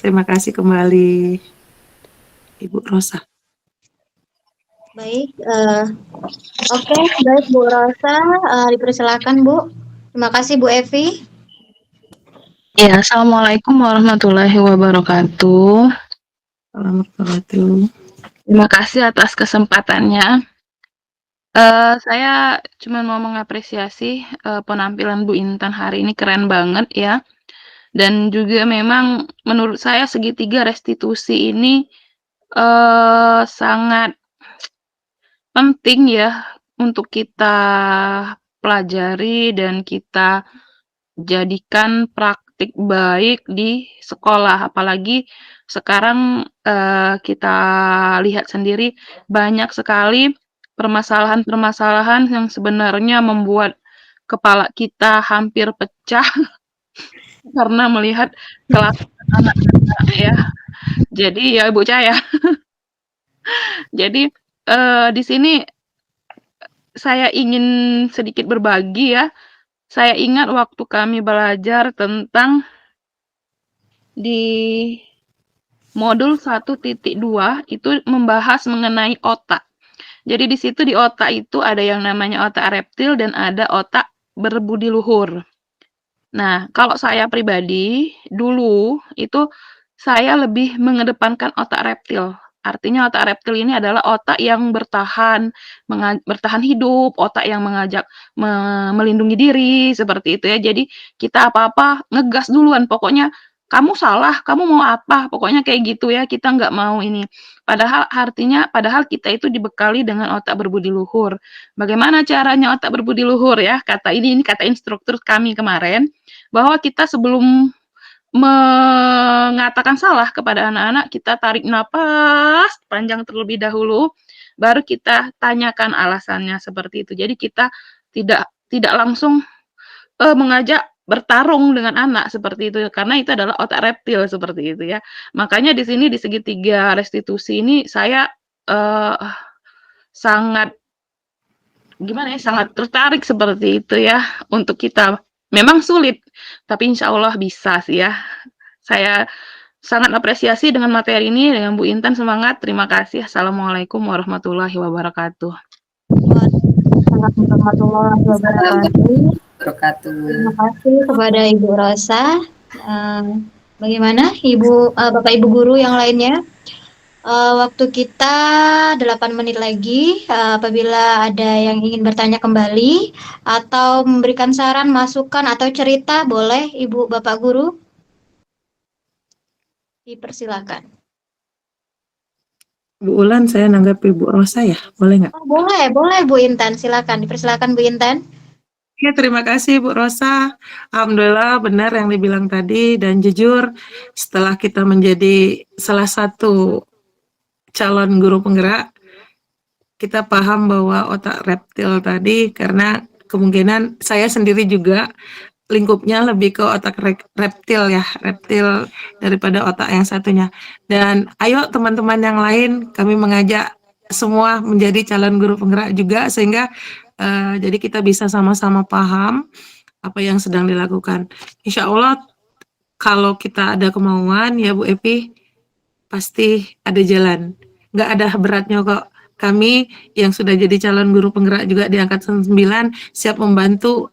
Terima kasih kembali Ibu Rosa. Baik, oke, baik Bu Rosa, dipersilakan Bu. Terima kasih Bu Evi. Ya, Assalamualaikum warahmatullahi wabarakatuh. Wabarakatuh. Terima kasih atas kesempatannya. Saya cuma mau mengapresiasi penampilan Bu Intan hari ini keren banget ya. Dan juga memang menurut saya segitiga restitusi ini sangat penting ya untuk kita pelajari dan kita jadikan praktik baik di sekolah. Apalagi sekarang kita lihat sendiri banyak sekali permasalahan-permasalahan yang sebenarnya membuat kepala kita hampir pecah karena melihat kelakuan anak-anak ya. Jadi ya Ibu Caya. Jadi di sini saya ingin sedikit berbagi ya. Saya ingat waktu kami belajar tentang di modul 1.2 itu membahas mengenai otak. Jadi di situ di otak itu ada yang namanya otak reptil dan ada otak berbudi luhur. Nah, kalau saya pribadi dulu itu saya lebih mengedepankan otak reptil. Artinya otak reptil ini adalah otak yang bertahan, bertahan hidup, otak yang mengajak melindungi diri seperti itu ya. Jadi kita apa-apa ngegas duluan, pokoknya kamu salah, kamu mau apa, pokoknya kayak gitu ya. Kita nggak mau ini. Padahal kita itu dibekali dengan otak berbudi luhur. Bagaimana caranya otak berbudi luhur ya? Ini kata instruktur kami kemarin bahwa kita sebelum mengatakan salah kepada anak-anak, kita tarik napas panjang terlebih dahulu, baru kita tanyakan alasannya seperti itu. Jadi kita tidak langsung mengajak bertarung dengan anak seperti itu, karena itu adalah otak reptil seperti itu ya. Makanya di sini di segitiga restitusi ini saya sangat gimana ya, sangat tertarik seperti itu ya untuk kita. Memang sulit, tapi insya Allah bisa sih ya. Saya sangat apresiasi dengan materi ini, dengan Bu Intan, semangat. Terima kasih. Assalamualaikum warahmatullahi wabarakatuh. Waalaikumsalam warahmatullahi wabarakatuh. Wabarakatuh. Terima kasih kepada Ibu Rosa. Bagaimana Bapak Ibu guru yang lainnya? Waktu kita 8 menit lagi. Apabila ada yang ingin bertanya kembali atau memberikan saran, masukan atau cerita, boleh Ibu Bapak guru. Dipersilakan. Bu Ulan, saya nanggapi Bu Rosa ya, boleh nggak? Oh, boleh Bu Intan, silakan. Dipersilakan Bu Intan. Ya, terima kasih Bu Rosa. Alhamdulillah benar yang dibilang tadi, dan jujur setelah kita menjadi salah satu calon guru penggerak, kita paham bahwa otak reptil tadi, karena kemungkinan saya sendiri juga lingkupnya lebih ke otak reptil ya, reptil daripada otak yang satunya. Dan ayo teman-teman yang lain, kami mengajak semua menjadi calon guru penggerak juga, sehingga jadi kita bisa sama-sama paham apa yang sedang dilakukan. Insya Allah kalau kita ada kemauan ya Bu Epi, pasti ada jalan. Nggak ada beratnya kok. Kami yang sudah jadi calon guru penggerak juga di angkatan 9 siap membantu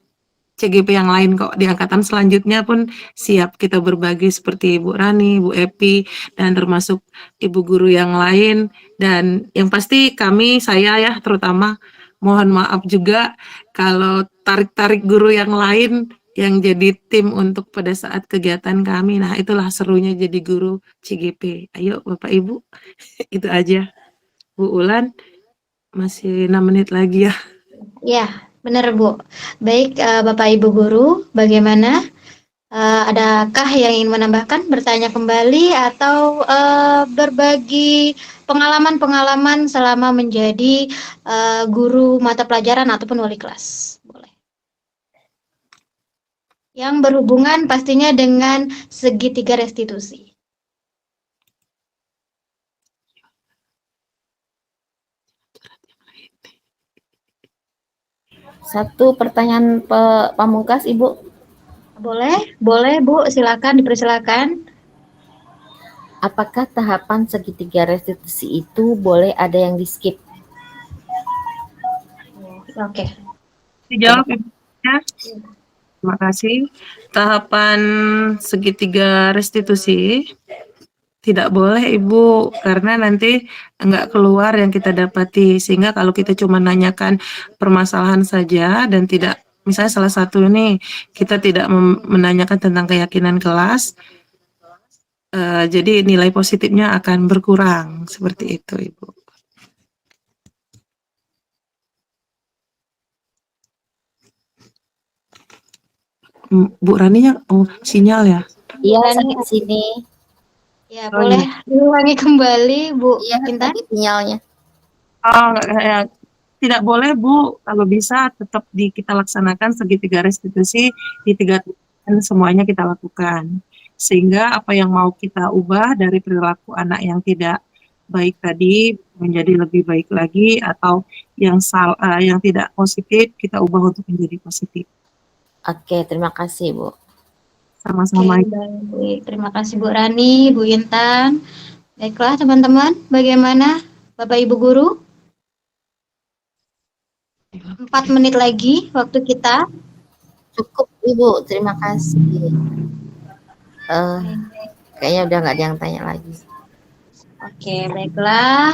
CGP yang lain kok. Di angkatan selanjutnya pun siap kita berbagi seperti Bu Rani, Bu Epi, dan termasuk ibu guru yang lain. Dan yang pasti saya ya terutama mohon maaf juga kalau tarik-tarik guru yang lain yang jadi tim untuk pada saat kegiatan kami. Nah, itulah serunya jadi guru CGP. Ayo Bapak Ibu, itu aja. Bu Ulan, masih 6 menit lagi ya. Ya, benar Bu. Baik, Bapak Ibu guru, bagaimana? Adakah yang ingin menambahkan, bertanya kembali, atau berbagi pengalaman-pengalaman selama menjadi guru mata pelajaran ataupun wali kelas? Boleh. Yang berhubungan pastinya dengan segitiga restitusi. Satu pertanyaan pamungkas, Ibu. Boleh Bu, silakan, dipersilakan. Apakah tahapan segitiga restitusi itu boleh ada yang di skip? Oke. Dijawab Ibu. Terima kasih. Tahapan segitiga restitusi Tidak boleh Ibu, karena nanti nggak keluar yang kita dapati. Sehingga kalau kita cuma nanyakan permasalahan saja dan tidak, misalnya salah satu nih, kita tidak menanyakan tentang keyakinan kelas, jadi nilai positifnya akan berkurang, seperti itu Ibu. Bu Raninya, sinyal ya? Iya, Rani, sampai di sini. ya boleh diulangi kembali Bu Iya, Intan. tadi sinyalnya. Tidak boleh Bu, kalau bisa tetap kita laksanakan segitiga restitusi di 3 tingkatan, semuanya kita lakukan. Sehingga apa yang mau kita ubah dari perilaku anak yang tidak baik tadi menjadi lebih baik lagi, atau yang tidak positif kita ubah untuk menjadi positif. Oke, terima kasih Bu. Sama-sama. Oke, baik. Terima kasih Bu Rani, Bu Intan. Baiklah teman-teman, bagaimana Bapak Ibu Guru? 4 menit lagi waktu kita. Cukup Ibu, terima kasih. Kayaknya udah nggak ada yang tanya lagi. Oke, baiklah.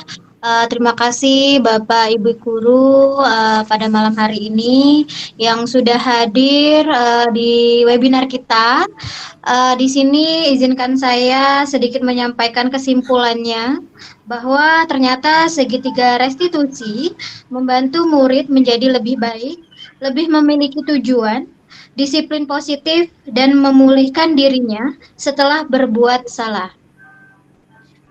Terima kasih Bapak Ibu Guru pada malam hari ini yang sudah hadir di webinar kita. Di sini izinkan saya sedikit menyampaikan kesimpulannya bahwa ternyata segitiga restitusi membantu murid menjadi lebih baik, lebih memiliki tujuan, disiplin positif, dan memulihkan dirinya setelah berbuat salah.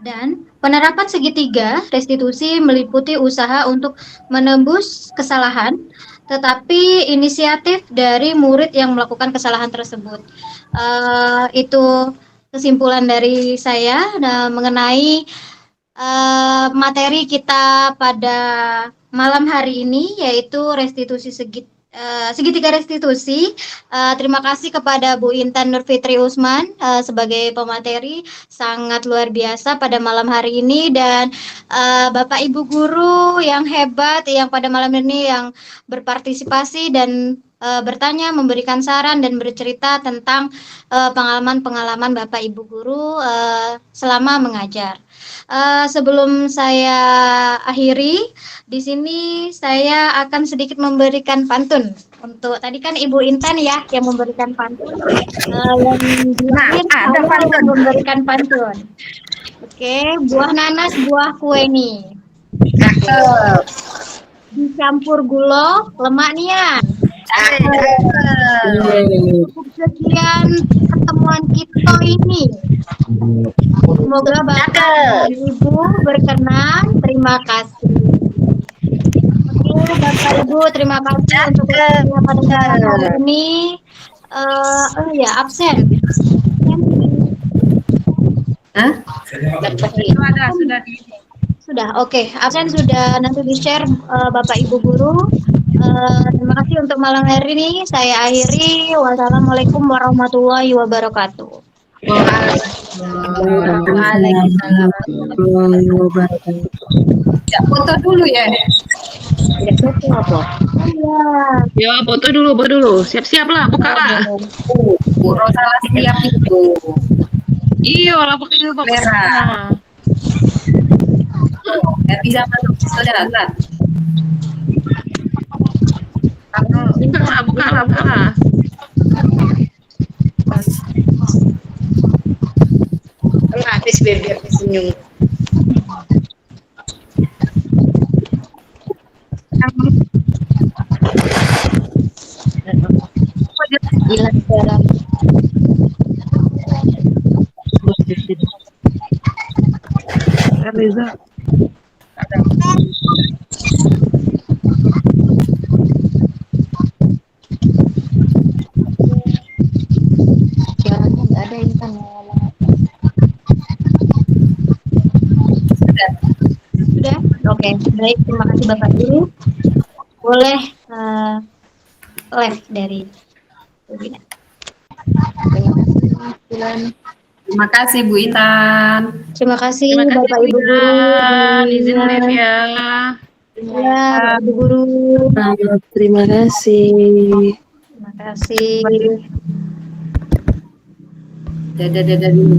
Dan penerapan segitiga restitusi meliputi usaha untuk menembus kesalahan, tetapi inisiatif dari murid yang melakukan kesalahan tersebut. Itu kesimpulan dari saya mengenai materi kita pada malam hari ini, yaitu restitusi segitiga restitusi. Terima kasih kepada Bu Intan Nurfitri Usman sebagai pemateri, sangat luar biasa pada malam hari ini, dan Bapak Ibu Guru yang hebat yang pada malam ini yang berpartisipasi dan bertanya, memberikan saran dan bercerita tentang pengalaman-pengalaman Bapak Ibu Guru selama mengajar. Sebelum saya akhiri, di sini saya akan sedikit memberikan pantun. Untuk tadi kan Ibu Intan ya yang memberikan pantun. Ada pantun. Memberikan pantun. Oke, buah nanas, buah kue nih. Dicampur gula, lemak nian. Sekian pertemuan kita ini. Semoga Bapak dan Ibu berkenan. Terima kasih. Oke, Bapak Ibu, terima kasih untuk waktunya pada malam hari ini. Ya, absen. Sudah, oke. Absen sudah nanti di-share Bapak Ibu Guru. Terima kasih untuk malam hari ini. Saya akhiri. Wassalamualaikum warahmatullahi wabarakatuh. Waalaikumsalam warahmatullahi wabarakatuh. Ya, foto dulu ya. Ya, foto dulu. Siap-siap lah, buka lah. Bu Rosa siap itu. Iya lah, pakai dulu Merah. Ya, bisa masuk saudara. Buka lah. Habis biar senyum. Hilang garam. Reza. Suaranya nggak ada Intan ngomong. Sudah? Oke, baik. Terima kasih Bapak Guru. Boleh live dari webinar. Terima kasih Bu Intan. Terima kasih Terima kasih Bapak Ibu Guru. Izin live ya. Ya, Bapak Ibu Guru. Terima kasih. Terima kasih. Dadah dulu.